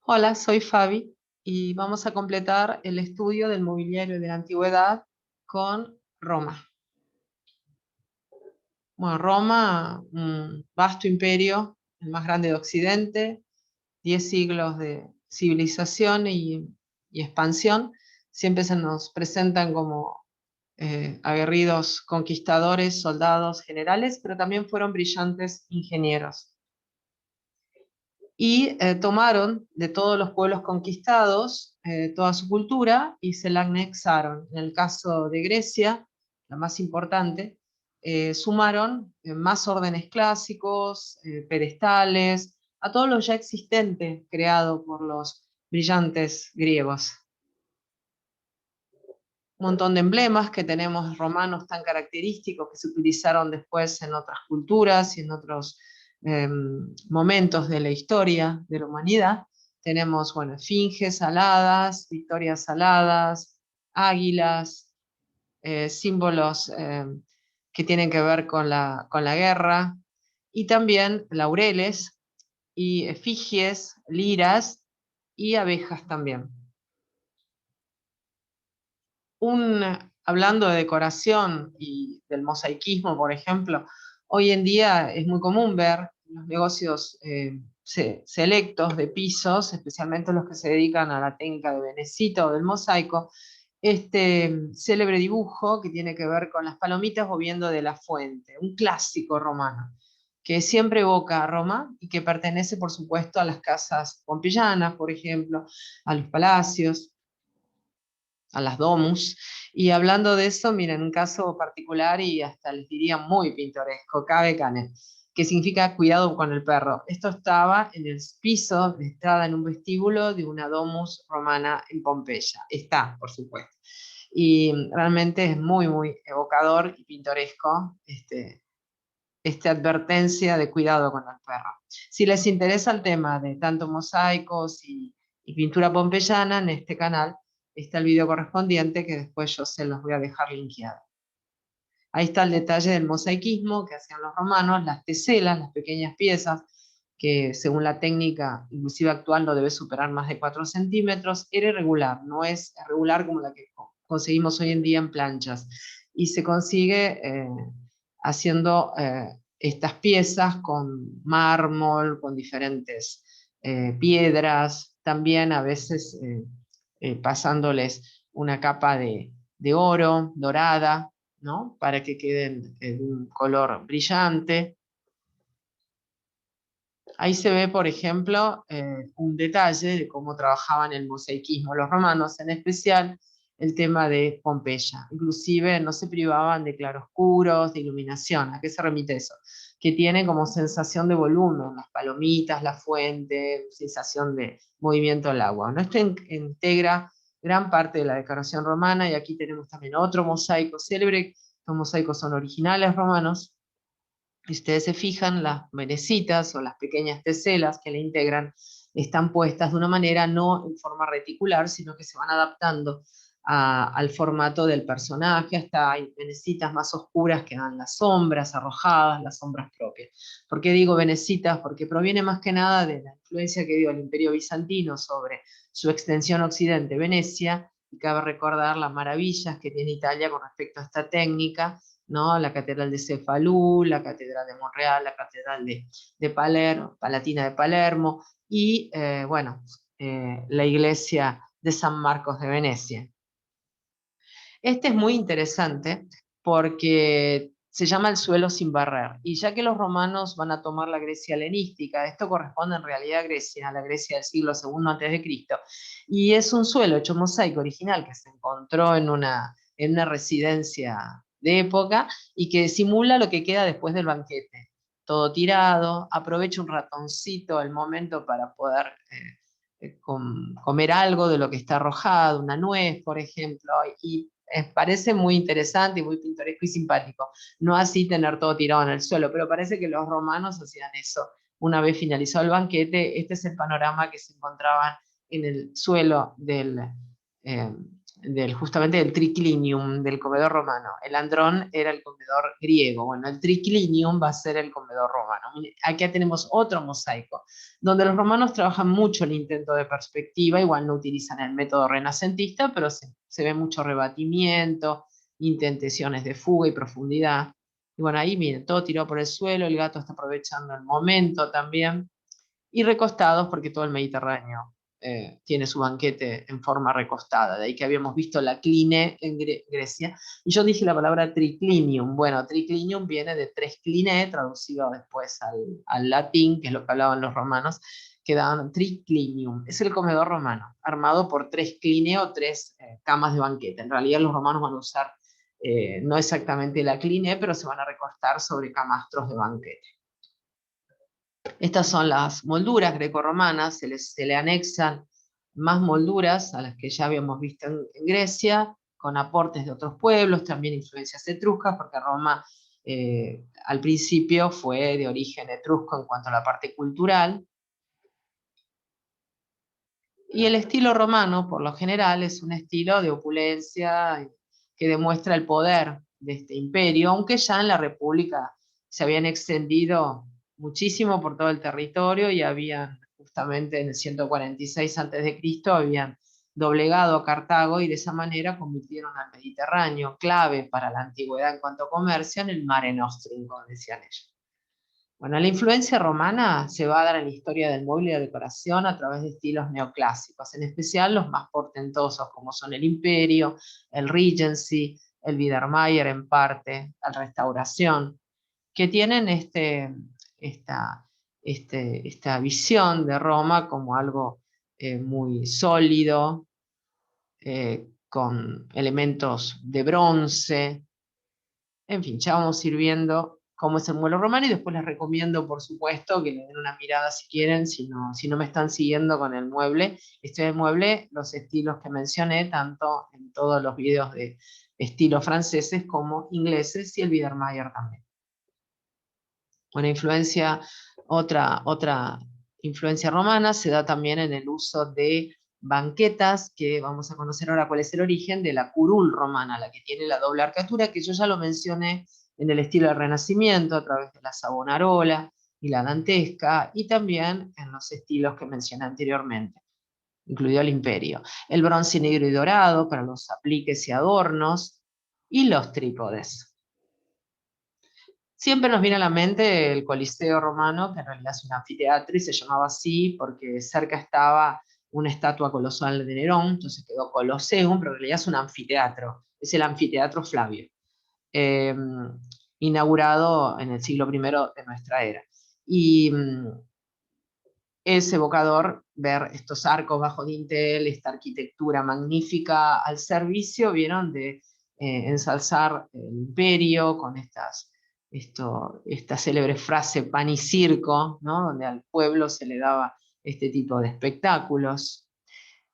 Hola, soy Fabi y vamos a completar el estudio del mobiliario de la antigüedad con Roma. Bueno, Roma, un vasto imperio, el más grande de Occidente, 10 siglos de civilización y expansión. Siempre se nos presentan como aguerridos conquistadores, soldados, generales, pero también fueron brillantes ingenieros. Y tomaron de todos los pueblos conquistados toda su cultura y se la anexaron. En el caso de Grecia, la más importante, sumaron más órdenes clásicos, pedestales, a todo lo ya existente creado por los brillantes griegos. Un montón de emblemas que tenemos romanos tan característicos que se utilizaron después en otras culturas y en otros momentos de la historia de la humanidad. Tenemos, bueno, esfinges aladas, victorias aladas, águilas, símbolos que tienen que ver con la guerra, y también laureles y efigies, liras y abejas también. Hablando de decoración y del mosaicismo, por ejemplo, hoy en día es muy común ver los negocios selectos de pisos, especialmente los que se dedican a la técnica de venecito o del mosaico, este célebre dibujo que tiene que ver con las palomitas bebiendo de la fuente, un clásico romano, que siempre evoca a Roma y que pertenece, por supuesto, a las casas pompeyanas, por ejemplo, a los palacios, a las domus. Y hablando de eso, miren, un caso particular y hasta les diría muy pintoresco, Cave Cane, que significa cuidado con el perro. Esto estaba en el piso de entrada en un vestíbulo de una domus romana en Pompeya. Está, por supuesto. Y realmente es muy, muy evocador y pintoresco esta advertencia de cuidado con el perro. Si les interesa el tema de tanto mosaicos y pintura pompeyana, en este canal está el video correspondiente que después yo se los voy a dejar linkeado. Ahí está el detalle del mosaicismo que hacían los romanos, las teselas, las pequeñas piezas, que según la técnica inclusive actual no debe superar más de 4 centímetros, era irregular, no es regular como la que conseguimos hoy en día en planchas. Y se consigue haciendo estas piezas con mármol, con diferentes piedras, también a veces pasándoles una capa de oro, dorada, ¿no? Para que queden en un color brillante. Ahí se ve, por ejemplo, un detalle de cómo trabajaban el mosaicismo los romanos, en especial el tema de Pompeya. Inclusive no se privaban de claroscuros, de iluminación. ¿A qué se remite eso? Que tiene como sensación de volumen, las palomitas, la fuente, sensación de movimiento del agua. ¿No? Esto integra gran parte de la decoración romana, y aquí tenemos también otro mosaico célebre. Estos mosaicos son originales romanos. Si ustedes se fijan, las venecitas o las pequeñas teselas que le integran están puestas de una manera no en forma reticular, sino que se van adaptando al formato del personaje. Hasta hay venecitas más oscuras que dan las sombras arrojadas, las sombras propias. ¿Por qué digo venecitas? Porque proviene más que nada de la influencia que dio el Imperio Bizantino sobre su extensión occidente, Venecia, y cabe recordar las maravillas que tiene Italia con respecto a esta técnica, ¿no? La Catedral de Cefalú, la Catedral de Monreal, la Catedral de Palermo, Palatina de Palermo, y bueno, la iglesia de San Marcos de Venecia. Este es muy interesante porque se llama el suelo sin barrer, y ya que los romanos van a tomar la Grecia helenística, esto corresponde en realidad a Grecia, a la Grecia del siglo II a.C., y es un suelo hecho mosaico original que se encontró en una residencia de época y que simula lo que queda después del banquete. Todo tirado, aprovecha un ratoncito el momento para poder comer algo de lo que está arrojado, una nuez, por ejemplo, y parece muy interesante y muy pintoresco y simpático. No así tener todo tirado en el suelo, pero parece que los romanos hacían eso. Una vez finalizado el banquete, este es el panorama que se encontraba en el suelo justamente del triclinium, del comedor romano. El andrón era el comedor griego. Bueno, el triclinium va a ser el comedor romano. Aquí tenemos otro mosaico, donde los romanos trabajan mucho el intento de perspectiva, igual no utilizan el método renacentista, pero se ve mucho rebatimiento, intentaciones de fuga y profundidad. Y bueno, ahí miren, todo tirado por el suelo, el gato está aprovechando el momento también, y recostados porque todo el Mediterráneo tiene su banquete en forma recostada, de ahí que habíamos visto la cline en Grecia, y yo dije la palabra triclinium. Bueno, triclinium viene de tres cline, traducido después al latín, que es lo que hablaban los romanos, que daban triclinium. Es el comedor romano, armado por tres cline o tres camas de banquete. En realidad los romanos van a usar no exactamente la cline, pero se van a recostar sobre camastros de banquete. Estas son las molduras grecorromanas, se le anexan más molduras a las que ya habíamos visto en Grecia, con aportes de otros pueblos, también influencias etruscas, porque Roma al principio fue de origen etrusco en cuanto a la parte cultural. Y el estilo romano, por lo general, es un estilo de opulencia que demuestra el poder de este imperio, aunque ya en la República se habían extendido muchísimo por todo el territorio y habían, justamente en el 146 a.C., habían doblegado a Cartago y de esa manera convirtieron al Mediterráneo, clave para la antigüedad en cuanto a comercio, en el Mare Nostrum, como decían ellos. Bueno, la influencia romana se va a dar en la historia del mueble y la decoración a través de estilos neoclásicos, en especial los más portentosos, como son el Imperio, el Regency, el Biedermeier en parte, la Restauración, que tienen esta visión de Roma como algo muy sólido, con elementos de bronce. En fin, ya vamos a ir viendo cómo es el mueble romano y después les recomiendo, por supuesto, que le den una mirada si quieren, si no me están siguiendo con el mueble. Este mueble, los estilos que mencioné, tanto en todos los videos de estilos franceses como ingleses, y el Biedermeier también. Una influencia, otra influencia romana se da también en el uso de banquetas, que vamos a conocer ahora cuál es el origen de la curul romana, la que tiene la doble arcatura, que yo ya lo mencioné en el estilo del Renacimiento, a través de la Savonarola y la dantesca, y también en los estilos que mencioné anteriormente, incluido el Imperio. El bronce negro y dorado para los apliques y adornos, y los trípodes. Siempre nos viene a la mente el Coliseo romano, que en realidad es un anfiteatro y se llamaba así porque cerca estaba una estatua colosal de Nerón, entonces quedó Colosseum, pero en realidad es un anfiteatro, es el anfiteatro Flavio, eh, inaugurado en el siglo I de nuestra era. Y es evocador ver estos arcos bajo dintel, esta arquitectura magnífica al servicio, vieron, de ensalzar el imperio con esta célebre frase pan y circo, ¿no? Donde al pueblo se le daba este tipo de espectáculos.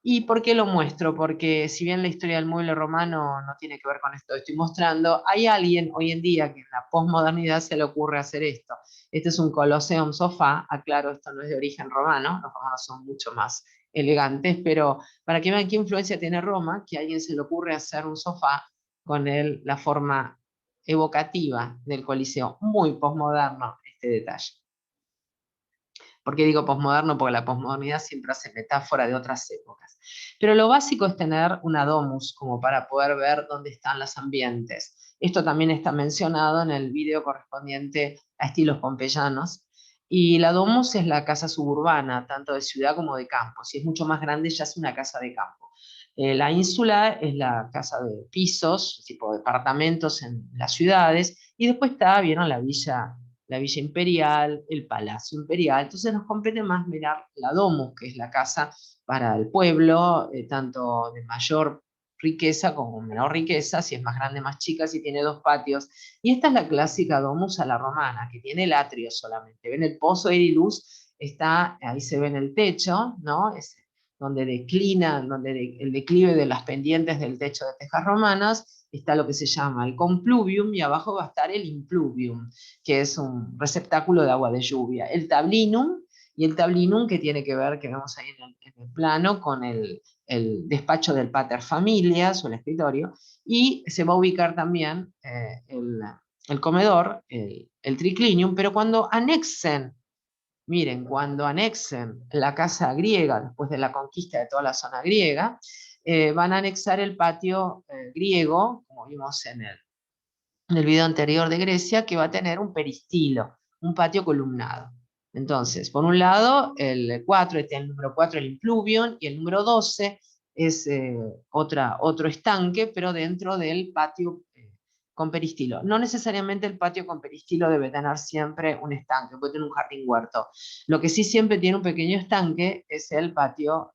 ¿Y por qué lo muestro? Porque si bien la historia del mueble romano no tiene que ver con esto que estoy mostrando, hay alguien hoy en día que en la posmodernidad se le ocurre hacer esto. Este es un Colosseum sofá, aclaro, esto no es de origen romano, los romanos son mucho más elegantes, pero para que vean qué influencia tiene Roma, que a alguien se le ocurre hacer un sofá con la forma evocativa del Coliseo, muy posmoderno este detalle. ¿Por qué digo posmoderno? Porque la posmodernidad siempre hace metáfora de otras épocas. Pero lo básico es tener una domus, como para poder ver dónde están los ambientes. Esto también está mencionado en el video correspondiente a estilos pompeyanos. Y la domus es la casa suburbana, tanto de ciudad como de campo. Si es mucho más grande, ya es una casa de campo. La ínsula es la casa de pisos, tipo departamentos en las ciudades, y después está, vieron, la Villa Imperial, el Palacio Imperial. Entonces nos compete más mirar la domus, que es la casa para el pueblo, tanto de mayor riqueza como menor riqueza, si es más grande, más chica, si tiene dos patios. Y esta es la clásica domus a la romana, que tiene el atrio solamente. Ven el pozo aire y luz, está, ahí se ve en el techo, ¿no? Es donde declina, el declive de las pendientes del techo de tejas romanas, está lo que se llama el compluvium, y abajo va a estar el impluvium, que es un receptáculo de agua de lluvia. El tablinum, Y el tablinum, que tiene que ver, que vemos ahí en el plano, con el despacho del pater familias o el escritorio, y se va a ubicar también el comedor, el triclinium, pero cuando anexen, miren, cuando anexen la casa griega, después de la conquista de toda la zona griega, van a anexar el patio griego, como vimos en el video anterior de Grecia, que va a tener un peristilo, un patio columnado. Entonces, por un lado, el 4, este es el número 4, el impluvium, y el número 12 es otro estanque, pero dentro del patio con peristilo. No necesariamente el patio con peristilo debe tener siempre un estanque, puede tener un jardín huerto. Lo que sí siempre tiene un pequeño estanque es el patio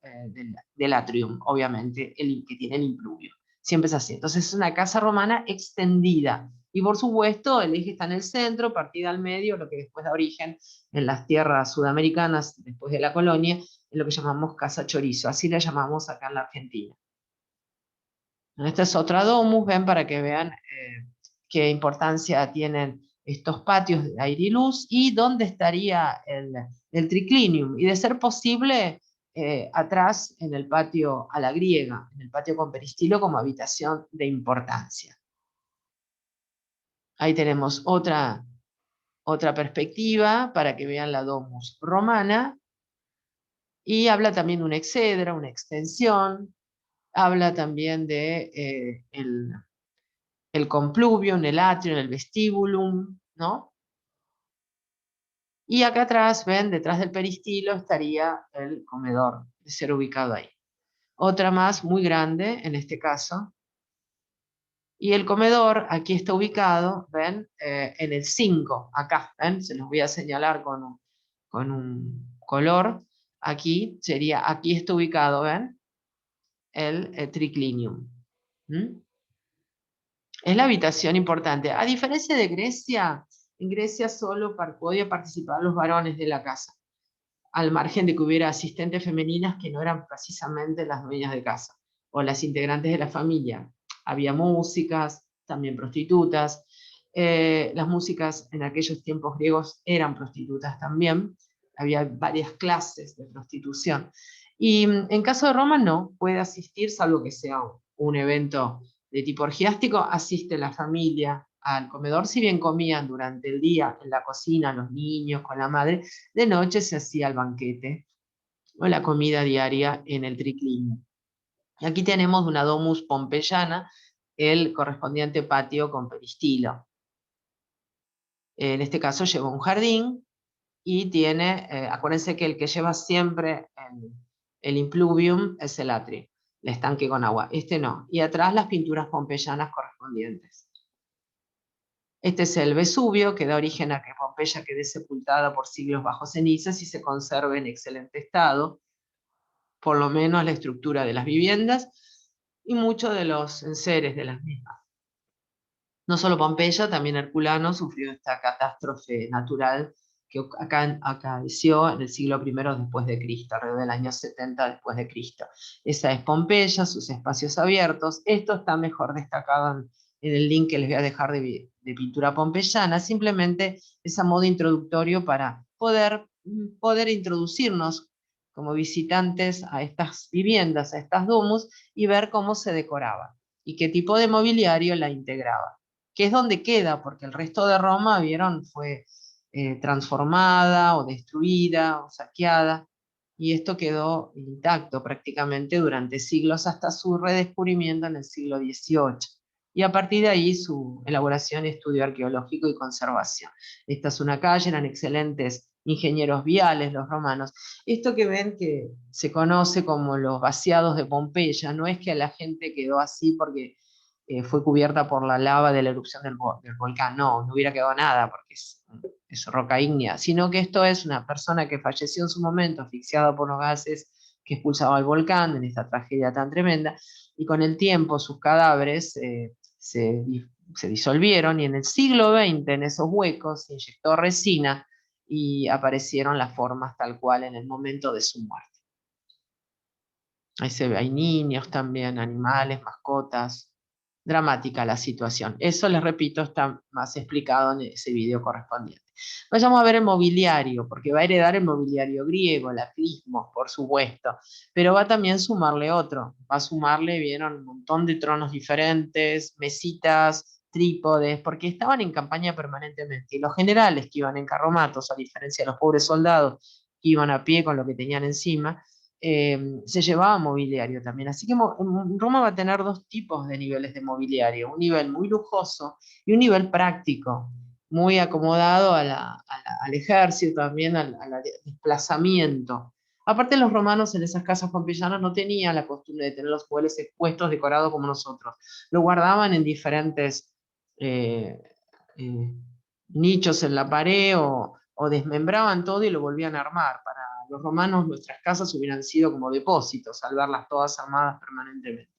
del atrium, obviamente, el que tiene el impluvium. Siempre es así. Entonces es una casa romana extendida. Y por supuesto, el eje está en el centro, partida al medio, lo que después da origen en las tierras sudamericanas, después de la colonia, en lo que llamamos casa chorizo. Así la llamamos acá en la Argentina. Esta es otra domus, ven, para que vean qué importancia tienen estos patios de aire y luz y dónde estaría el triclinium. Y de ser posible, atrás en el patio a la griega, en el patio con peristilo como habitación de importancia. Ahí tenemos otra perspectiva para que vean la domus romana, y habla también de una exedra, una extensión, habla también de el compluvium, el atrium, el vestibulum, ¿no? Y acá atrás, ven, detrás del peristilo estaría el comedor, de ser ubicado ahí. Otra más, muy grande, en este caso. Y el comedor, aquí está ubicado, ven, en el 5, acá, ven, se los voy a señalar con un color. Aquí sería, aquí está ubicado, ven, el triclinium. ¿Mm? Es la habitación importante. A diferencia de Grecia, en Grecia solo podían participar los varones de la casa, al margen de que hubiera asistentes femeninas que no eran precisamente las dueñas de casa o las integrantes de la familia. Había músicas, también prostitutas. Las músicas en aquellos tiempos griegos eran prostitutas también. Había varias clases de prostitución. Y en caso de Roma no, puede asistir, salvo que sea un evento de tipo orgiástico, asiste la familia al comedor, si bien comían durante el día en la cocina los niños con la madre, de noche se hacía el banquete o la comida diaria en el triclinio. Aquí tenemos una domus pompeyana, el correspondiente patio con peristilo. En este caso lleva un jardín y tiene, acuérdense que el que lleva siempre el impluvium es el atrio, el estanque con agua. Este no. Y atrás las pinturas pompeyanas correspondientes. Este es el Vesubio, que da origen a que Pompeya quede sepultada por siglos bajo cenizas y se conserve en excelente estado, por lo menos la estructura de las viviendas y muchos de los enseres de las mismas. No solo Pompeya, también Herculano sufrió esta catástrofe natural que acaeció en el siglo I después de Cristo, alrededor del año 70 después de Cristo. Esa es Pompeya, sus espacios abiertos. Esto está mejor destacado en el link que les voy a dejar de pintura pompeyana. Simplemente es a modo introductorio para poder introducirnos como visitantes a estas viviendas, a estas domus, y ver cómo se decoraba y qué tipo de mobiliario la integraba, que es donde queda, porque el resto de Roma, vieron, fue transformada o destruida o saqueada, y esto quedó intacto prácticamente durante siglos hasta su redescubrimiento en el siglo XVIII. Y a partir de ahí su elaboración y estudio arqueológico y conservación. Esta es una calle, eran excelentes ingenieros viales los romanos. Esto que ven que se conoce como los vaciados de Pompeya, no es que la gente quedó así porque fue cubierta por la lava de la erupción del volcán. No, no hubiera quedado nada porque es roca ígnea, sino que esto es una persona que falleció en su momento asfixiada por los gases que expulsaba el volcán en esta tragedia tan tremenda, y con el tiempo sus cadáveres se disolvieron, y en el siglo XX en esos huecos se inyectó resina y aparecieron las formas tal cual en el momento de su muerte. Ahí se ve, hay niños también, animales, mascotas. dramática la situación. Eso, les repito, está más explicado en ese video correspondiente. Vayamos a ver el mobiliario, porque va a heredar el mobiliario griego, la clismos, por supuesto, pero va también a sumarle otro. Va a sumarle, vieron, un montón de tronos diferentes, mesitas, trípodes, porque estaban en campaña permanentemente. Y los generales que iban en carromatos, a diferencia de los pobres soldados que iban a pie con lo que tenían encima, se llevaba mobiliario también. Así que Roma va a tener dos tipos de niveles de mobiliario, un nivel muy lujoso y un nivel práctico, muy acomodado al ejército, también al desplazamiento. Aparte, los romanos en esas casas pompeyanas no tenían la costumbre de tener los muebles expuestos, decorados como nosotros. Lo guardaban en diferentes eh, eh, nichos en la pared o desmembraban todo y lo volvían a armar. Para los romanos nuestras casas hubieran sido como depósitos, al verlas todas armadas permanentemente.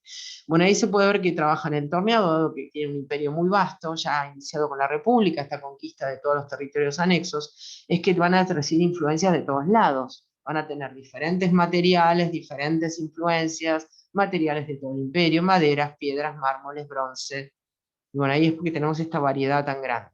Bueno, ahí se puede ver que trabajan en torneado, dado que tiene un imperio muy vasto, ya iniciado con la República, esta conquista de todos los territorios anexos, es que van a recibir influencias de todos lados. Van a tener diferentes materiales, diferentes influencias, materiales de todo el imperio, maderas, piedras, mármoles, bronce. Y bueno, ahí es porque tenemos esta variedad tan grande.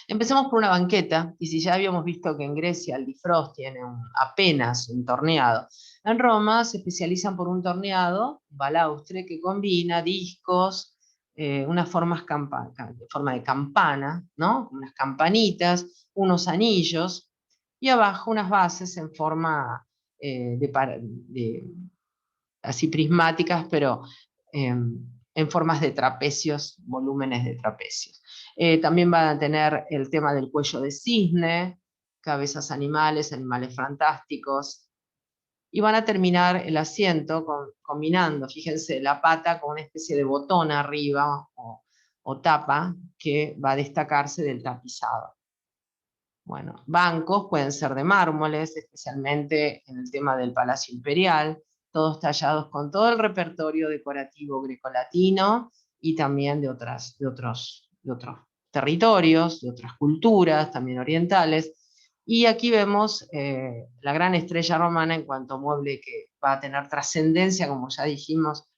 Empecemos por una banqueta, y si ya habíamos visto que en Grecia el Bifrost tiene apenas un torneado, en Roma se especializan por un torneado, balaustre, que combina discos, unas formas de forma de campana, ¿no? Unas campanitas, unos anillos, y abajo unas bases en forma así prismáticas, pero en formas de trapecios, volúmenes de trapecios. También van a tener el tema del cuello de cisne, cabezas animales, animales fantásticos, y van a terminar el asiento combinando, fíjense, la pata con una especie de botón arriba o tapa que va a destacarse del tapizado. Bueno, bancos pueden ser de mármoles, especialmente en el tema del Palacio Imperial, todos tallados con todo el repertorio decorativo grecolatino y también de otros territorios, de otras culturas, también orientales. Y aquí vemos la gran estrella romana en cuanto a mueble que va a tener trascendencia, como ya dijimos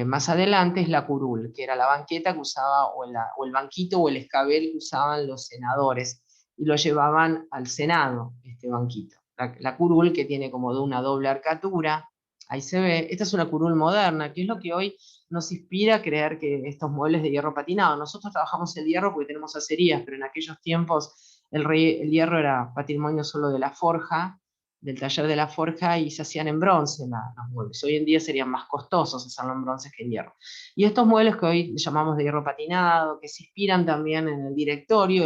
más adelante, es la curul, que era la banqueta que usaba, o el banquito o el escabel que usaban los senadores, y lo llevaban al Senado, este banquito. La curul, que tiene como de una doble arcatura, ahí se ve. Esta es una curul moderna, que es lo que hoy nos inspira a creer que estos muebles de hierro patinado. Nosotros trabajamos el hierro porque tenemos acerías, pero en aquellos tiempos el hierro era patrimonio solo de la forja, del taller de la forja, y se hacían en bronce los muebles. Hoy en día serían más costosos hacerlo en bronce que en hierro. Y estos muebles que hoy llamamos de hierro patinado, que se inspiran también en el directorio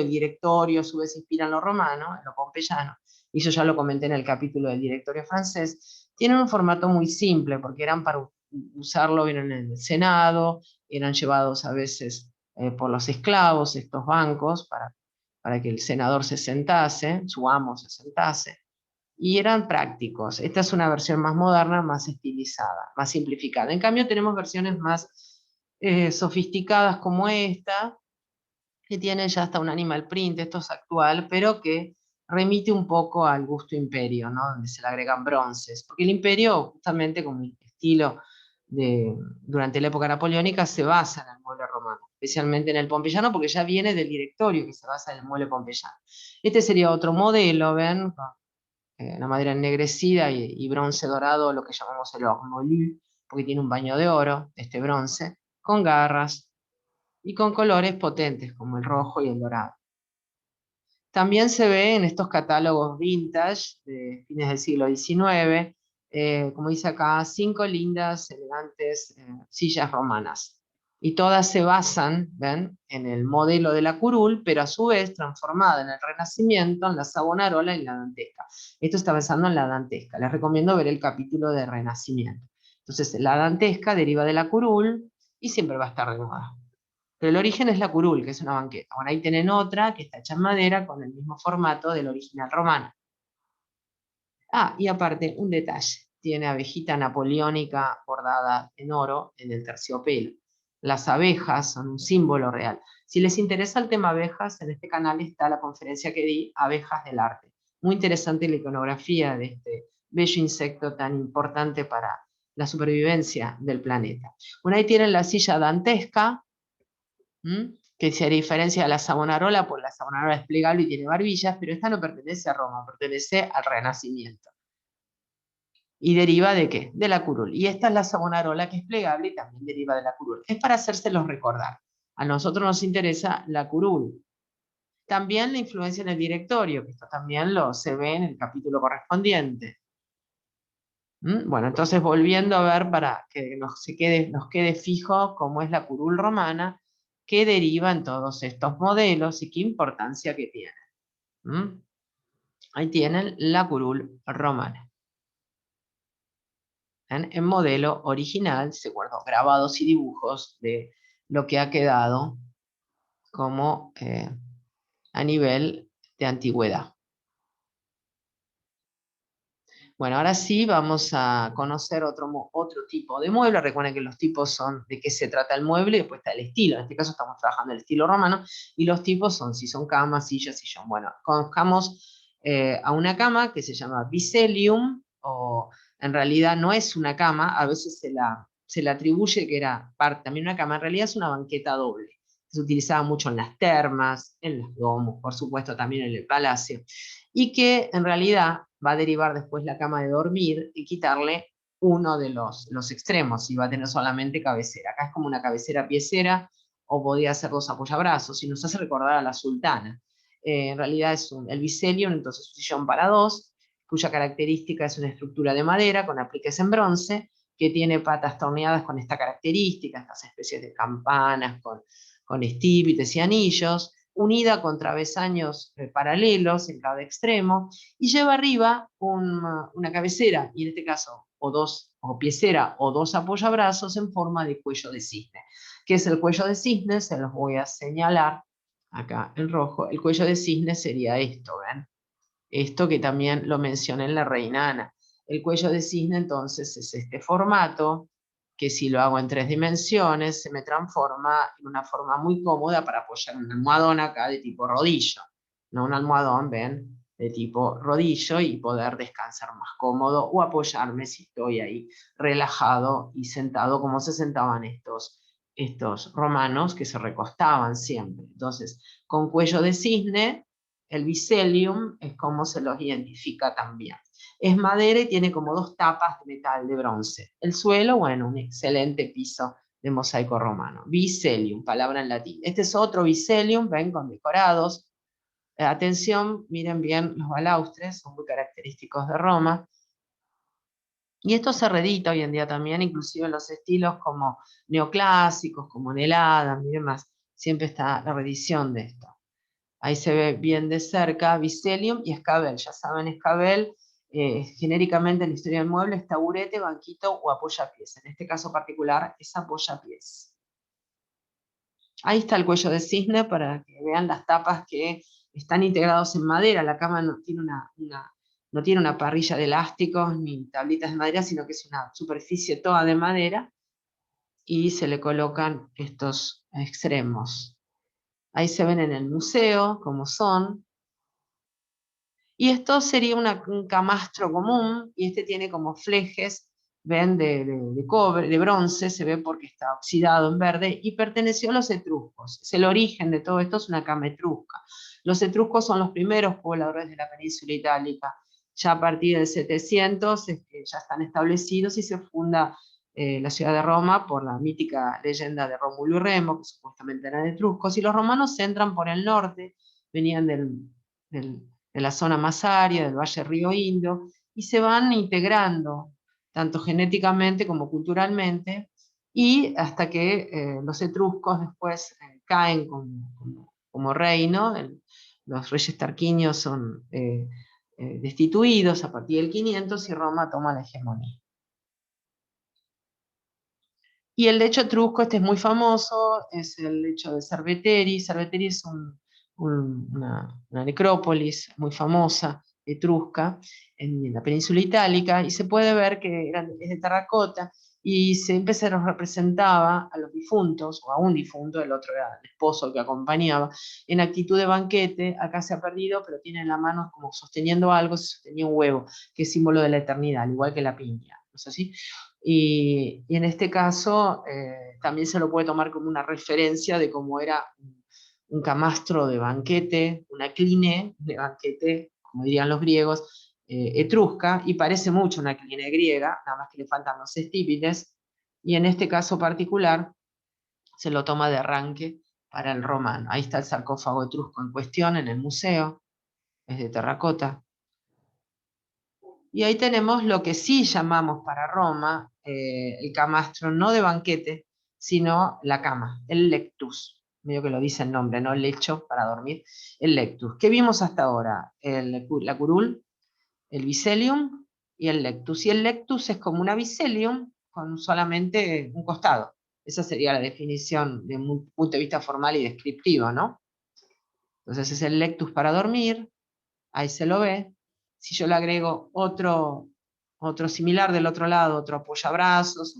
a su vez se inspira en lo romano, en lo pompeyano, y yo ya lo comenté en el capítulo del directorio francés, tienen un formato muy simple, porque eran para usarlo en el Senado, eran llevados a veces por los esclavos, estos bancos, para que el senador se sentase, su amo se sentase, y eran prácticos. Esta es una versión más moderna, más estilizada, más simplificada. En cambio, tenemos versiones más sofisticadas como esta, que tiene ya hasta un animal print, esto es actual, pero que remite un poco al gusto imperio, ¿no? Donde se le agregan bronces, porque el imperio, justamente como el estilo durante la época napoleónica, se basa en el mueble romano, especialmente en el pompeyano, porque ya viene del directorio que se basa en el mueble pompeyano. Este sería otro modelo, ¿ven? La madera ennegrecida y bronce dorado, lo que llamamos el ormolu, porque tiene un baño de oro, este bronce, con garras y con colores potentes como el rojo y el dorado. También se ve en estos catálogos vintage de fines del siglo XIX, como dice acá, 5 lindas, elegantes sillas romanas. Y todas se basan, ¿ven?, en el modelo de la curul, pero a su vez transformada en el Renacimiento, en la Savonarola y la dantesca. Esto está pensando en la dantesca. Les recomiendo ver el capítulo de Renacimiento. Entonces, la dantesca deriva de la curul y siempre va a estar de moda. Pero el origen es la curul, que es una banqueta. Ahora ahí tienen otra que está hecha en madera con el mismo formato del original romano. Ah, y aparte, un detalle. Tiene abejita napoleónica bordada en oro en el terciopelo. Las abejas son un símbolo real. Si les interesa el tema abejas, en este canal está la conferencia que di, Abejas del Arte. Muy interesante la iconografía de este bello insecto tan importante para la supervivencia del planeta. Bueno, ahí tienen la silla dantesca, que se diferencia de la Savonarola, pues la Savonarola es plegable y tiene barbillas, pero esta no pertenece a Roma, pertenece al Renacimiento. ¿Y deriva de qué? De la curul. Y esta es la Savonarola, que es plegable y también deriva de la curul. Es para hacérselos recordar. A nosotros nos interesa la curul. También la influencia en el directorio, que esto también se ve en el capítulo correspondiente. Bueno, entonces volviendo a ver para que nos quede fijo cómo es la curul romana, qué deriva en todos estos modelos y qué importancia que tienen. Ahí tienen la curul romana. En modelo original, se guardó grabados y dibujos de lo que ha quedado como a nivel de antigüedad. Bueno, ahora sí vamos a conocer otro tipo de mueble. Recuerden que los tipos son de qué se trata el mueble y después está el estilo. En este caso estamos trabajando el estilo romano y los tipos son si son camas, sillas, sillón. Bueno, conozcamos a una cama que se llama Bisellium, o en realidad no es una cama, a veces se le atribuye que era también una cama, en realidad es una banqueta doble. Se utilizaba mucho en las termas, en los domos, por supuesto también en el palacio, y que en realidad va a derivar después la cama de dormir y quitarle uno de los extremos y va a tener solamente cabecera. Acá es como una cabecera piecera o podía ser dos apoyabrazos y nos hace recordar a la sultana. En realidad es el Bisellium, entonces un sillón para dos, cuya característica es una estructura de madera con apliques en bronce, que tiene patas torneadas con esta característica, estas especies de campanas con estípites y anillos, unida con travesaños paralelos en cada extremo, y lleva arriba una cabecera, y en este caso, o piecera, o dos apoyabrazos en forma de cuello de cisne. ¿Qué es el cuello de cisne? Se los voy a señalar acá en rojo. El cuello de cisne sería esto, ¿ven? Esto que también lo mencioné en la Reina Ana. El cuello de cisne entonces es este formato, que si lo hago en 3 dimensiones, se me transforma en una forma muy cómoda para apoyar un almohadón acá de tipo rodillo. No un almohadón, ven, de tipo rodillo y poder descansar más cómodo o apoyarme si estoy ahí relajado y sentado como se sentaban estos romanos que se recostaban siempre. Entonces, con cuello de cisne, el Bisellium es como se los identifica también. Es madera y tiene como 2 tapas de metal de bronce. El suelo, bueno, un excelente piso de mosaico romano. Bisellium, palabra en latín. Este es otro Bisellium, ven, con decorados. Atención, miren bien los balaustres, son muy característicos de Roma. Y esto se reedita hoy en día también, inclusive en los estilos como neoclásicos, como en el Adam y demás. Siempre está la reedición de esto. Ahí se ve bien de cerca Bisellium y escabel. Ya saben, escabel, genéricamente en la historia del mueble, es taburete, banquito o apoyapiés. En este caso particular es apoyapiés. Ahí está el cuello de cisne para que vean las tapas que están integrados en madera. La cama no tiene no tiene una parrilla de elásticos ni tablitas de madera, sino que es una superficie toda de madera y se le colocan estos extremos. Ahí se ven en el museo cómo son. Y esto sería un camastro común, y este tiene como flejes, ven, de cobre, de bronce, se ve porque está oxidado en verde, y perteneció a los etruscos. Es el origen de todo esto, es una cama etrusca. Los etruscos son los primeros pobladores de la península itálica. Ya a partir del 700 ya están establecidos y se funda la ciudad de Roma por la mítica leyenda de Rómulo y Remo, que supuestamente eran etruscos, y los romanos entran por el norte, venían de la zona más árida, del Valle Río Indo, y se van integrando, tanto genéticamente como culturalmente, y hasta que los etruscos después caen como reino, los reyes tarquinios son destituidos a partir del 500 y Roma toma la hegemonía. Y el lecho etrusco, este es muy famoso, es el lecho de Cerveteri. Cerveteri es una necrópolis muy famosa, etrusca, en la península itálica, y se puede ver que es de terracota, y siempre se los representaba a los difuntos, o a un difunto, el otro era el esposo que acompañaba, en actitud de banquete. Acá se ha perdido, pero tiene en la mano como sosteniendo algo, se sostenía un huevo, que es símbolo de la eternidad, al igual que la piña. es así. Y en este caso también se lo puede tomar como una referencia de cómo era un camastro de banquete, una cline de banquete, como dirían los griegos, etrusca, y parece mucho una cline griega, nada más que le faltan los estípites, y en este caso particular se lo toma de arranque para el romano. Ahí está el sarcófago etrusco en cuestión en el museo, es de terracota. Y ahí tenemos lo que sí llamamos para Roma el camastro, no de banquete, sino la cama, el lectus. Medio que lo dice el nombre, ¿no? El lecho para dormir, el lectus. ¿Qué vimos hasta ahora? La curul, el viselium y el lectus. Y el lectus es como una viselium con solamente un costado. Esa sería la definición de un punto de vista formal y descriptivo, ¿no? Entonces es el lectus para dormir, ahí se lo ve. Si yo le agrego otro similar del otro lado, otro apoyabrazos,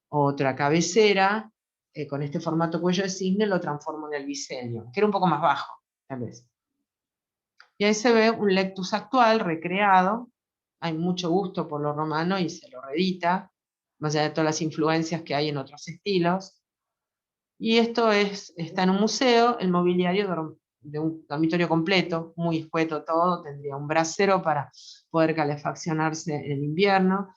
otra cabecera, con este formato cuello de cisne lo transformo en el biselio, que era un poco más bajo, tal vez. Y ahí se ve un lectus actual, recreado. Hay mucho gusto por lo romano y se lo reedita, más allá de todas las influencias que hay en otros estilos. Y esto está en un museo, el mobiliario de un dormitorio completo, muy escueto todo, tendría un brasero para poder calefaccionarse en invierno.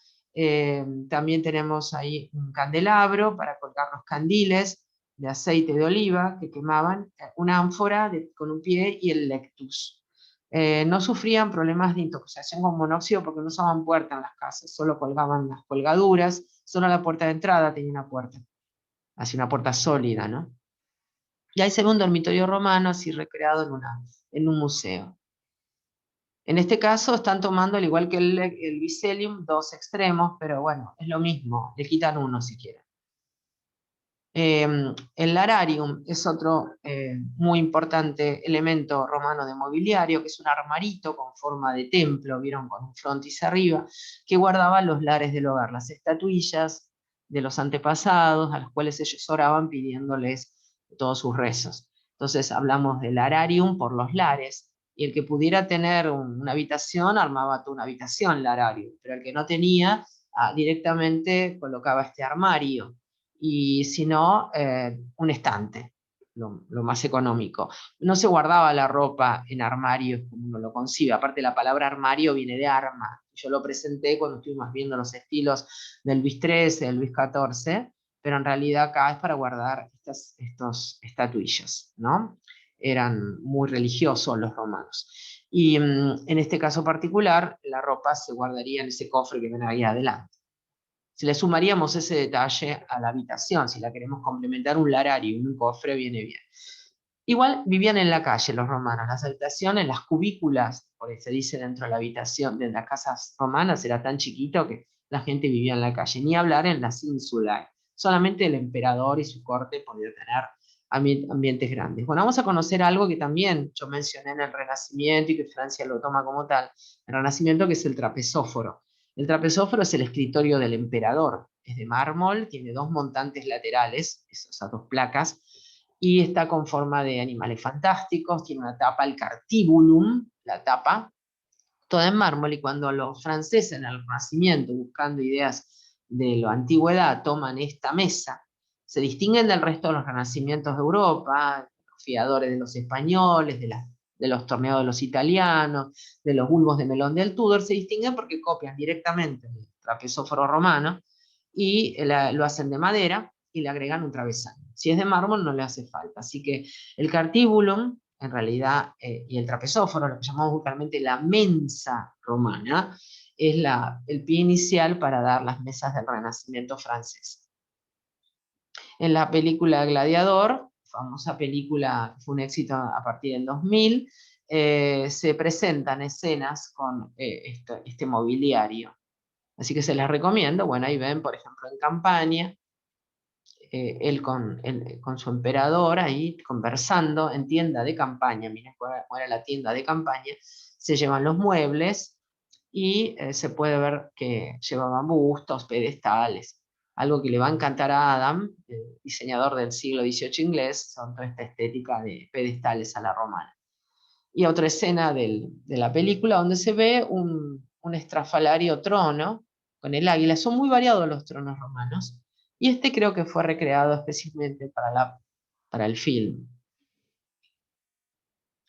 También tenemos ahí un candelabro para colgar los candiles de aceite de oliva que quemaban, una ánfora con un pie y el lectus. No sufrían problemas de intoxicación con monóxido porque no usaban puerta en las casas, solo colgaban las colgaduras, solo la puerta de entrada tenía una puerta, así una puerta sólida, ¿no? Y ahí se ve un dormitorio romano así recreado en un museo. En este caso están tomando, al igual que el Viselium, dos extremos, pero bueno, es lo mismo, le quitan uno si quieren. El lararium es otro muy importante elemento romano de mobiliario, que es un armarito con forma de templo, vieron, con un frontis arriba, que guardaba los lares del hogar, las estatuillas de los antepasados, a los cuales ellos oraban pidiéndoles todos sus rezos. Entonces hablamos del lararium por los lares, y el que pudiera tener una habitación armaba toda una habitación lararium, pero el que no tenía directamente colocaba este armario, y si no, un estante, lo más económico. No se guardaba la ropa en armarios como uno lo concibe, aparte la palabra armario viene de arma. Yo lo presenté cuando estuvimos viendo los estilos del Luis XIII, del Luis XIV, pero en realidad acá es para guardar estos estatuillas, ¿no? Eran muy religiosos los romanos. Y en este caso particular, la ropa se guardaría en ese cofre que ven ahí adelante. Si le sumaríamos ese detalle a la habitación, si la queremos complementar, un larario y un cofre viene bien. Igual vivían en la calle los romanos, las habitaciones, las cubículas, por eso se dice dentro de la habitación, de las casas romanas, era tan chiquito que la gente vivía en la calle, ni hablar en las ínsulas, solamente el emperador y su corte podían tener ambientes grandes. Bueno, vamos a conocer algo que también yo mencioné en el Renacimiento y que Francia lo toma como tal, el Renacimiento, que es el trapezóforo. El trapezóforo es el escritorio del emperador, es de mármol, tiene dos montantes laterales, esas dos placas, y está con forma de animales fantásticos, tiene una tapa, el cartibulum, la tapa, toda en mármol, y cuando los franceses en el Renacimiento, buscando ideas de la antigüedad, toman esta mesa, se distinguen del resto de los renacimientos de Europa, los fiadores de los españoles, de los torneos de los italianos, de los bulbos de melón del Tudor, se distinguen porque copian directamente el trapezóforo romano y lo hacen de madera y le agregan un travesaño. Si es de mármol no le hace falta. Así que el cartibulum, en realidad, y el trapezóforo, lo que llamamos vulgarmente la mensa romana, es el pie inicial para dar las mesas del Renacimiento francés. En la película Gladiador, famosa película, fue un éxito a partir del 2000, se presentan escenas con este mobiliario. Así que se las recomiendo. Bueno, ahí ven, por ejemplo, en Campaña, él con su emperador ahí conversando en tienda de campaña. Miren cuál era la tienda de campaña. Se llevan los muebles y se puede ver que llevaban bustos, pedestales. Algo que le va a encantar a Adam, el diseñador del siglo XVIII inglés, son toda esta estética de pedestales a la romana. Y otra escena de la película donde se ve un estrafalario trono, con el águila. Son muy variados los tronos romanos. Y este creo que fue recreado especialmente para el film.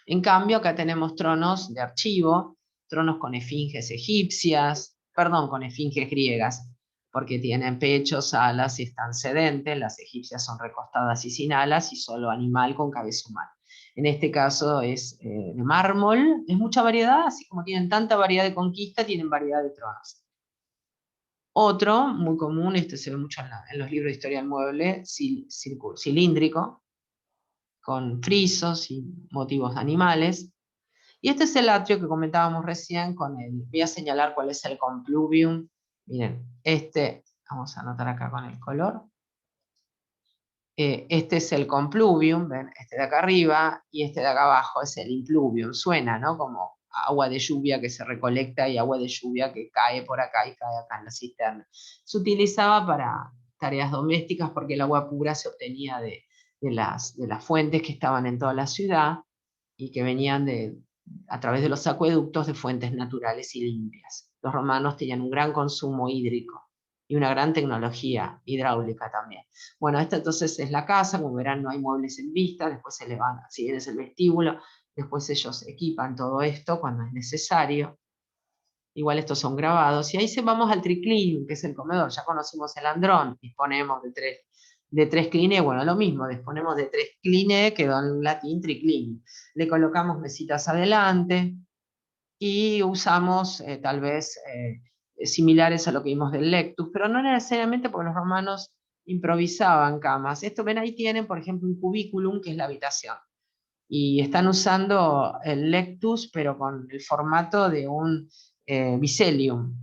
En cambio, acá tenemos tronos de archivo, tronos con esfinges egipcias, perdón, con esfinges griegas, porque tienen pechos, alas y están sedentes. Las egipcias son recostadas y sin alas, y solo animal con cabeza humana. En este caso es de mármol, es mucha variedad, así como tienen tanta variedad de conquista, tienen variedad de tronos. Otro, muy común, este se ve mucho en los libros de historia del mueble, cilíndrico, con frisos y motivos animales. Y este es el atrio que comentábamos recién con el, voy a señalar cuál es el compluvium. Miren, este, vamos a anotar acá con el color. Este es el compluvium, ven, este de acá arriba, y este de acá abajo es el impluvium. Suena, ¿no? Como agua de lluvia que se recolecta y agua de lluvia que cae por acá y cae acá en la cisterna. Se utilizaba para tareas domésticas porque el agua pura se obtenía de las fuentes que estaban en toda la ciudad y que venían a través de los acueductos de fuentes naturales y limpias. Los romanos tenían un gran consumo hídrico y una gran tecnología hidráulica también. Bueno, esta entonces es la casa, como verán no hay muebles en vista, después se le van, si bien es el vestíbulo, después ellos equipan todo esto cuando es necesario. Igual estos son grabados. Y ahí se vamos al triclinium, que es el comedor. Ya conocimos el andrón, disponemos de tres clines, bueno, lo mismo, disponemos de tres clines, quedó en latín triclinium. Le colocamos mesitas adelante y usamos tal vez similares a lo que vimos del lectus, pero no necesariamente porque los romanos improvisaban camas. Esto, ven, ahí tienen, por ejemplo, un cubiculum, que es la habitación. Y están usando el lectus, pero con el formato de un Vicelium,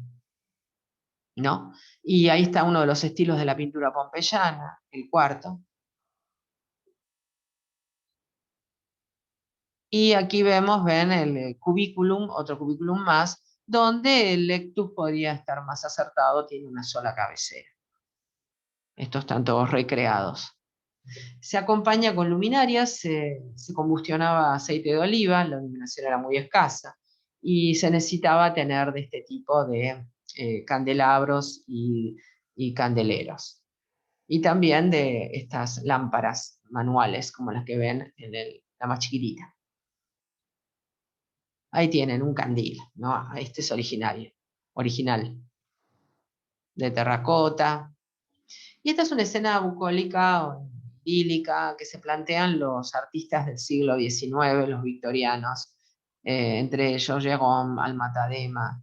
¿no? Y ahí está uno de los estilos de la pintura pompeyana, el cuarto. Y aquí vemos, ven, el cubiculum, otro cubiculum más, donde el lectus podría estar más acertado, tiene una sola cabecera. Estos están todos recreados. Se acompaña con luminarias, se combustionaba aceite de oliva, la iluminación era muy escasa, y se necesitaba tener de este tipo de candelabros y candeleros. Y también de estas lámparas manuales, como las que ven en la más chiquitita. Ahí tienen un candil, ¿no? Este es original, de terracota. Y esta es una escena bucólica o idílica que se plantean los artistas del siglo XIX, los victorianos, entre ellos Jérôme, Almatadema.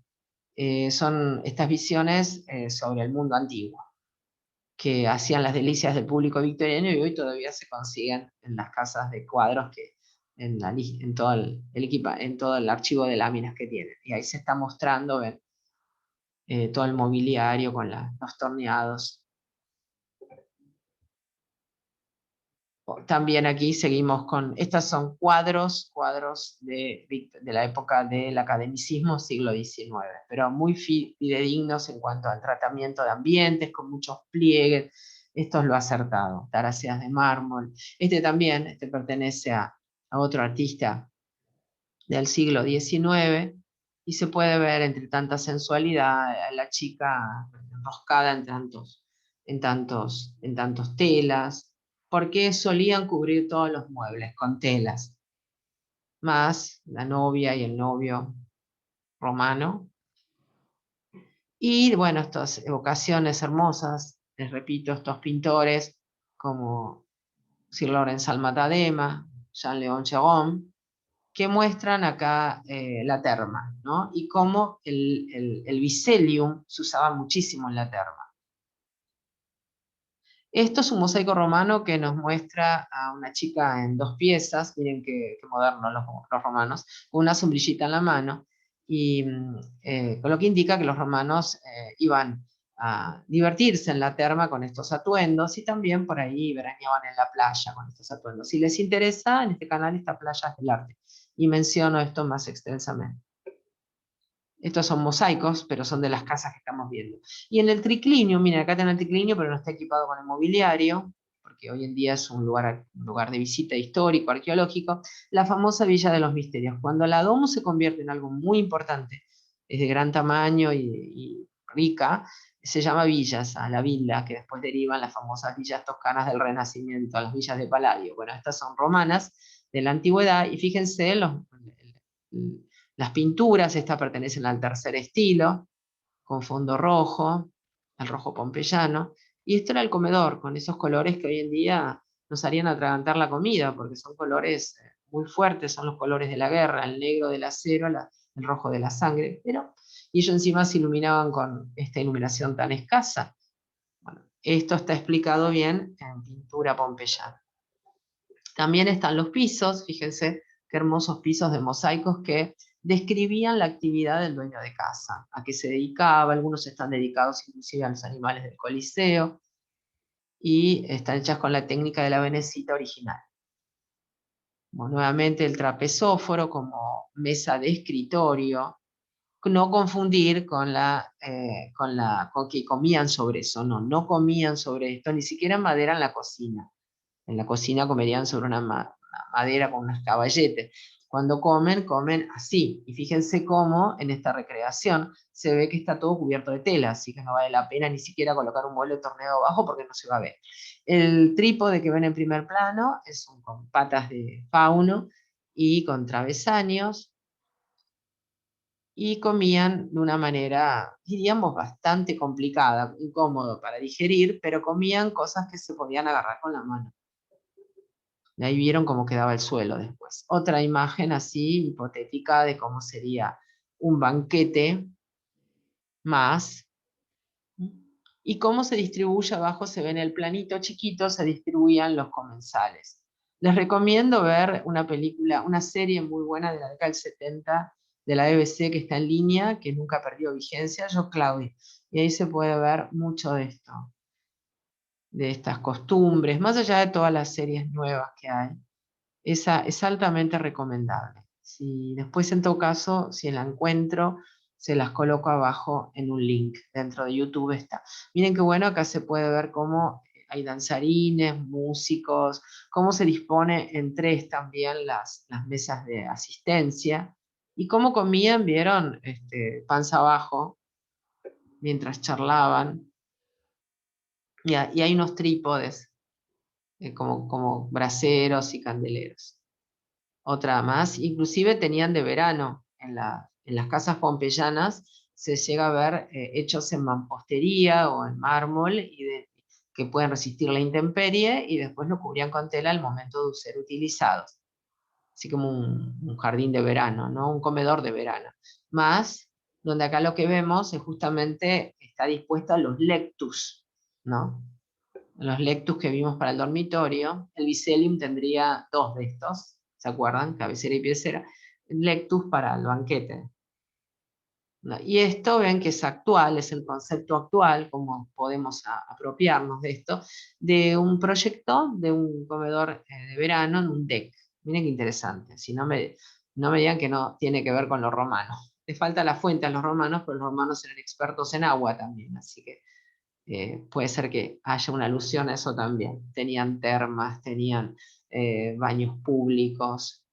Son estas visiones sobre el mundo antiguo, que hacían las delicias del público victoriano y hoy todavía se consiguen en las casas de cuadros que en todo en todo el archivo de láminas que tienen. Y ahí se está mostrando, ven, todo el mobiliario con los torneados. También aquí seguimos con, estos son cuadros de la época del academicismo, siglo XIX, pero muy fidedignos en cuanto al tratamiento de ambientes, con muchos pliegues. Esto es lo acertado, taraceas de mármol. Este también, este pertenece a otro artista del siglo XIX, y se puede ver entre tanta sensualidad a la chica enroscada en tantos telas, porque solían cubrir todos los muebles con telas, más la novia y el novio romano. Y bueno, estas evocaciones hermosas, les repito, estos pintores como Sir Lawrence Alma-Tadema, Jean-Léon Gérôme, que muestran acá la terma, ¿no? Y cómo el Vicelium se usaba muchísimo en la terma. Esto es un mosaico romano que nos muestra a una chica en dos piezas, miren qué modernos los romanos, con una sombrillita en la mano, y con lo que indica que los romanos iban a divertirse en la terma con estos atuendos, y también por ahí veraneaban en la playa con estos atuendos. Si les interesa, en este canal está Playas del Arte, y menciono esto más extensamente. Estos son mosaicos, pero son de las casas que estamos viendo. Y en el triclinio, miren, acá tienen el triclinio, pero no está equipado con el mobiliario, porque hoy en día es un lugar de visita histórico, arqueológico, la famosa Villa de los Misterios. Cuando la domus se convierte en algo muy importante, es de gran tamaño y rica, se llama villas, a la villa, que después derivan las famosas villas toscanas del Renacimiento, las villas de Palladio. Bueno, estas son romanas de la antigüedad, y fíjense, las pinturas, estas pertenecen al tercer estilo, con fondo rojo, el rojo pompeyano, y esto era el comedor, con esos colores que hoy en día nos harían atragantar la comida, porque son colores muy fuertes, son los colores de la guerra, el negro del acero, el rojo de la sangre, y ellos encima se iluminaban con esta iluminación tan escasa. Bueno, esto está explicado bien en pintura pompeyana. También están los pisos, fíjense qué hermosos pisos de mosaicos que describían la actividad del dueño de casa, a qué se dedicaba. Algunos están dedicados inclusive a los animales del Coliseo, y están hechas con la técnica de la venecita original. Bueno, nuevamente el trapezóforo como mesa de escritorio, no confundir con que comían sobre eso, no comían sobre esto, ni siquiera en madera en la cocina. En la cocina comerían sobre una madera con unos caballetes. Cuando comen, comen así. Y fíjense cómo en esta recreación se ve que está todo cubierto de tela, así que no vale la pena ni siquiera colocar un mueble torneado abajo porque no se va a ver. El trípode que ven en primer plano es con patas de fauno y con travesaños, y comían de una manera, diríamos, bastante complicada, incómodo para digerir, pero comían cosas que se podían agarrar con la mano. Y ahí vieron cómo quedaba el suelo después. Otra imagen así hipotética de cómo sería un banquete más. Y cómo se distribuye abajo, se ve en el planito chiquito, se distribuían los comensales. Les recomiendo ver una película, una serie muy buena de la década del 70 de la BBC que está en línea, que nunca perdió vigencia, Yo Claudia. Y ahí se puede ver mucho de esto, de estas costumbres, más allá de todas las series nuevas que hay. Esa es altamente recomendable. Si después, en todo caso, si la encuentro, se las coloco abajo en un link. Dentro de YouTube está. Miren qué bueno, acá se puede ver cómo hay danzarines, músicos, cómo se dispone en tres también las mesas de asistencia, y cómo comían, vieron, panza abajo, mientras charlaban. Y hay unos trípodes, como braseros y candeleros. Otra más, inclusive tenían de verano en las casas pompeyanas, se llega a ver hechos en mampostería o en mármol, que pueden resistir la intemperie, y después lo cubrían con tela al momento de ser utilizados. Así como un jardín de verano, ¿no? Un comedor de verano. Más, donde acá lo que vemos es justamente, está dispuesto a los lectus, ¿no? Los lectus que vimos para el dormitorio. El Vicelium tendría dos de estos, ¿se acuerdan? Cabecera y piecera. Lectus para el banquete. ¿No? Y esto ven que es actual, es el concepto actual, como podemos apropiarnos de esto, de un proyecto de un comedor de verano en un deck. Miren qué interesante, si no me digan que no tiene que ver con los romanos. Les falta la fuente a los romanos, pero los romanos eran expertos en agua también, así que puede ser que haya una alusión a eso también. Tenían termas, tenían baños públicos,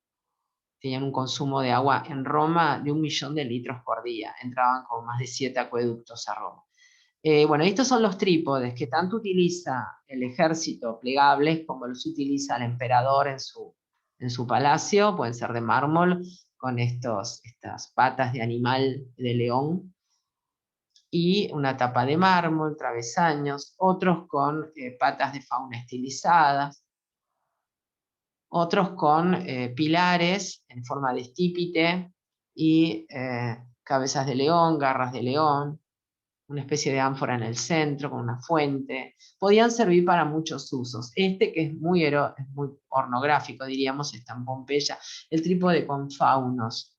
tenían un consumo de agua en Roma de 1 millón de litros por día. Entraban con más de 7 acueductos a Roma. Bueno, estos son los trípodes que tanto utiliza el ejército, plegables, como los utiliza el emperador en su palacio. Pueden ser de mármol, con estas patas de animal, de león, y una tapa de mármol, travesaños, otros con patas de fauna estilizadas, otros con pilares en forma de estípite y cabezas de león, garras de león, una especie de ánfora en el centro con una fuente. Podían servir para muchos usos. Que es muy pornográfico, diríamos, está en Pompeya, el trípode con faunos.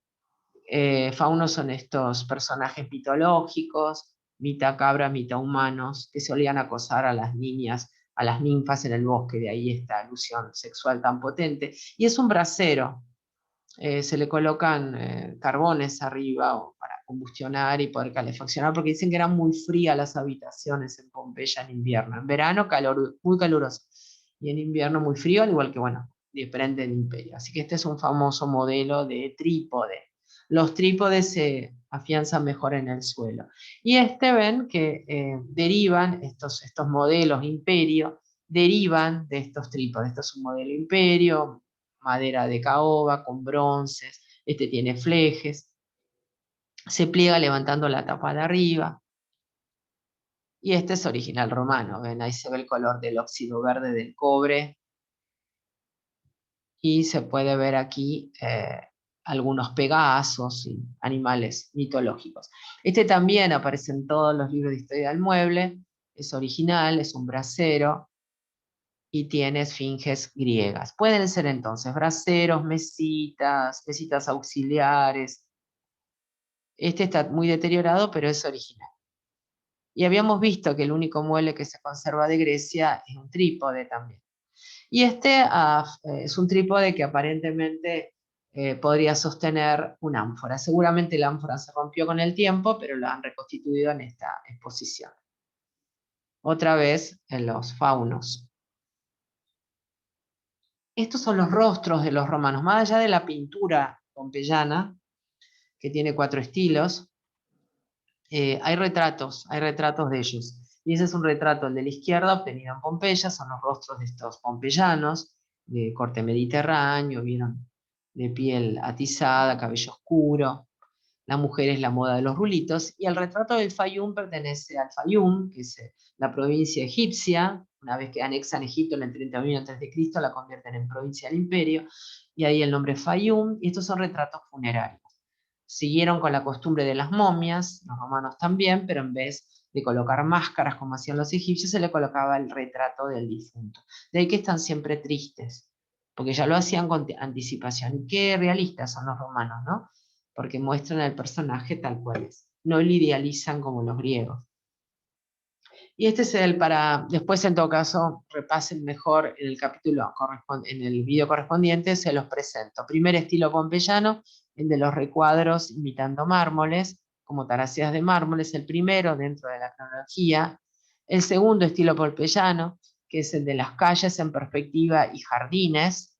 Faunos son estos personajes mitológicos, mitad cabra, mitad humanos, que solían acosar a las niñas, a las ninfas en el bosque, de ahí esta alusión sexual tan potente. Y es un brasero, se le colocan carbones arriba para combustionar y poder calefaccionar, porque dicen que eran muy frías las habitaciones en Pompeya en invierno. En verano muy caluroso, y en invierno muy frío, al igual que, bueno, diferente del imperio. Así que este es un famoso modelo de trípode. los trípodes se afianzan mejor en el suelo. Y ven que derivan estos modelos imperio, derivan de estos trípodes. Esto es un modelo imperio, madera de caoba con bronces, tiene flejes, se pliega levantando la tapa de arriba. Y es original romano, ven, ahí se ve el color del óxido verde del cobre. Y se puede ver aquí algunos pegasos y animales mitológicos. También aparece en todos los libros de historia del mueble, es original, es un brasero y tiene esfinges griegas. Pueden ser entonces braseros, mesitas, mesitas auxiliares. Está muy deteriorado, pero es original. Y habíamos visto que el único mueble que se conserva de Grecia es un trípode también. Y es un trípode que aparentemente podría sostener una ánfora. Seguramente la ánfora se rompió con el tiempo, pero la han reconstituido en esta exposición. Otra vez en los faunos. Estos son los rostros de los romanos, más allá de la pintura pompeyana, que tiene 4 estilos. Hay retratos de ellos. Y ese es un retrato, el de la izquierda, obtenido en Pompeya, son los rostros de estos pompeyanos, de corte mediterráneo, vieron, de piel atizada, cabello oscuro. La mujer es la moda de los rulitos. Y el retrato del Fayum pertenece al Fayum, que es la provincia egipcia. Una vez que anexan Egipto en el 31 a.C., la convierten en provincia del imperio. Y ahí el nombre Fayum. Y estos son retratos funerarios. Siguieron con la costumbre de las momias, los romanos también, pero en vez de colocar máscaras como hacían los egipcios, se le colocaba el retrato del difunto. De ahí que están siempre tristes, porque ya lo hacían con anticipación. Y qué realistas son los romanos, ¿no? Porque muestran al personaje tal cual es. No lo idealizan como los griegos. Y es después en todo caso, repasen mejor en el capítulo, en el video correspondiente, se los presento. Primer estilo pompeyano, el de los recuadros imitando mármoles, como taraceas de mármoles, el primero dentro de la cronología. El segundo estilo pompeyano, que es el de las calles en perspectiva y jardines.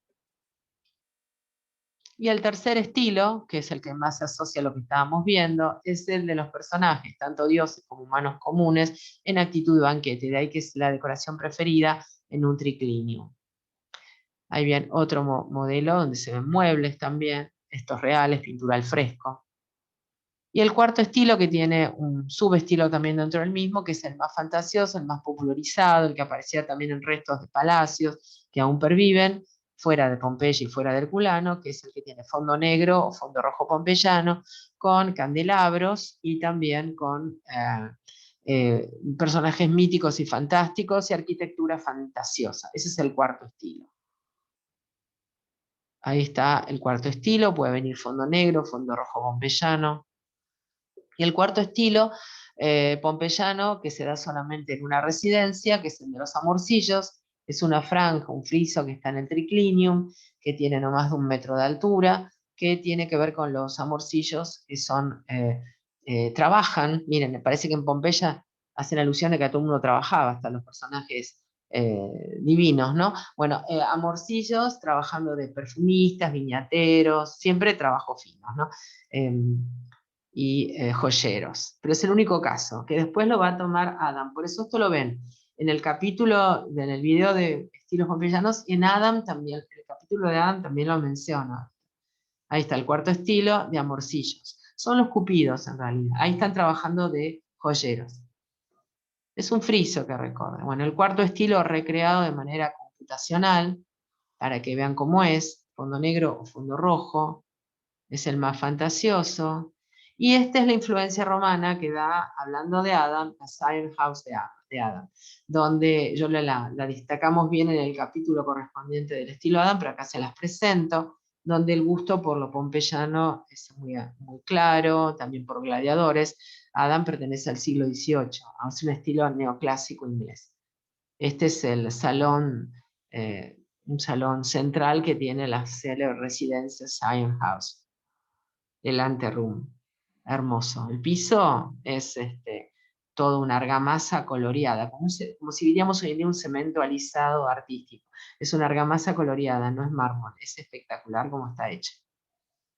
Y el tercer estilo, que es el que más se asocia a lo que estábamos viendo, es el de los personajes, tanto dioses como humanos comunes, en actitud de banquete. De ahí que es la decoración preferida en un triclinio. Ahí bien otro modelo donde se ven muebles también, estos reales, pintura al fresco. Y el cuarto estilo, que tiene un subestilo también dentro del mismo, que es el más fantasioso, el más popularizado, el que aparecía también en restos de palacios que aún perviven, fuera de Pompeya y fuera del Herculano, que es el que tiene fondo negro o fondo rojo pompeyano, con candelabros y también con personajes míticos y fantásticos y arquitectura fantasiosa. Ese es el cuarto estilo. Ahí está el cuarto estilo, puede venir fondo negro, fondo rojo pompeyano. Y el cuarto estilo pompeyano, que se da solamente en una residencia, que es el de los amorcillos, es una franja, un friso que está en el triclinium, que tiene no más de 1 metro de altura, que tiene que ver con los amorcillos que son, trabajan, miren, me parece que en Pompeya hacen alusión de que a todo el mundo trabajaba, hasta los personajes divinos, ¿no? Bueno, amorcillos trabajando de perfumistas, viñateros, siempre trabajo fino, ¿no? Y joyeros. Pero es el único caso, que después lo va a tomar Adam. Por eso esto lo ven en el capítulo, en el video de estilos pompeyanos, y en Adam también, en el capítulo de Adam también lo menciona. Ahí está el cuarto estilo de amorcillos. Son los cupidos en realidad. Ahí están trabajando de joyeros. Es un friso que recorre. Bueno, el cuarto estilo recreado de manera computacional, para que vean cómo es, fondo negro o fondo rojo, es el más fantasioso. Y esta es la influencia romana que da, hablando de Adam, la Science House de Adam, donde yo la destacamos bien en el capítulo correspondiente del estilo Adam, pero acá se las presento, donde el gusto por lo pompeyano es muy, muy claro, también por gladiadores. Adam pertenece al siglo XVIII, es un estilo neoclásico inglés. Este es el salón, un salón central que tiene la célebre residencia Science House. El anteroom, hermoso. El piso es toda una argamasa coloreada, como si diríamos hoy en día un cemento alisado artístico. Es una argamasa coloreada, no es mármol, es espectacular como está hecha.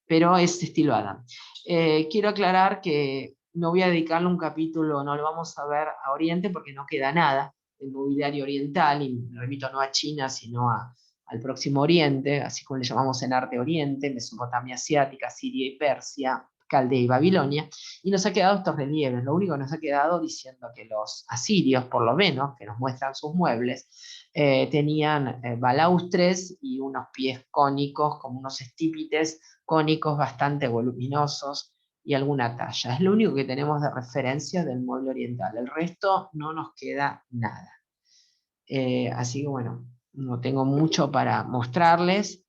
pero es estilo Adam. Quiero aclarar que no voy a dedicarle un capítulo, no lo vamos a ver a Oriente porque no queda nada del mobiliario oriental, y me remito no a China, sino al Próximo Oriente, así como le llamamos en arte Oriente, Mesopotamia asiática, Siria y Persia, Caldea y Babilonia, y nos ha quedado estos relieves. Lo único que nos ha quedado diciendo que los asirios, por lo menos, que nos muestran sus muebles, tenían balaustres y unos pies cónicos, como unos estípites cónicos bastante voluminosos, y alguna talla. Es lo único que tenemos de referencia del mueble oriental. El resto no nos queda nada. Así que bueno, no tengo mucho para mostrarles,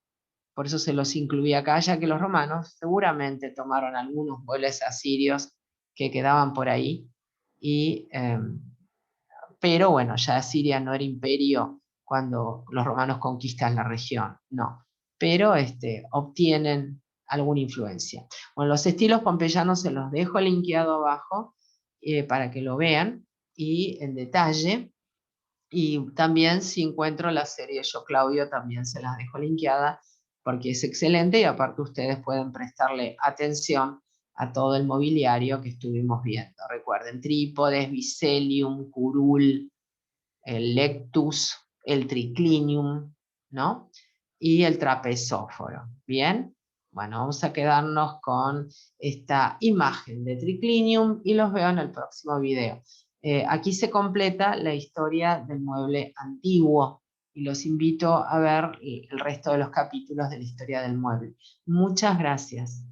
por eso se los incluí acá, ya que los romanos seguramente tomaron algunos muebles asirios que quedaban por ahí, pero bueno, ya Siria no era imperio cuando los romanos conquistan la región, no, pero obtienen alguna influencia. Bueno, los estilos pompeyanos se los dejo linkeado abajo para que lo vean y en detalle. Y también si encuentro la serie Yo Claudio, también se las dejo linkeada porque es excelente, y aparte ustedes pueden prestarle atención a todo el mobiliario que estuvimos viendo. Recuerden, trípodes, biselium, curul, el lectus, el triclinium, ¿no? Y el trapezóforo. ¿Bien? Bueno, vamos a quedarnos con esta imagen de triclinium y los veo en el próximo video. Aquí se completa la historia del mueble antiguo y los invito a ver el resto de los capítulos de la historia del mueble. Muchas gracias.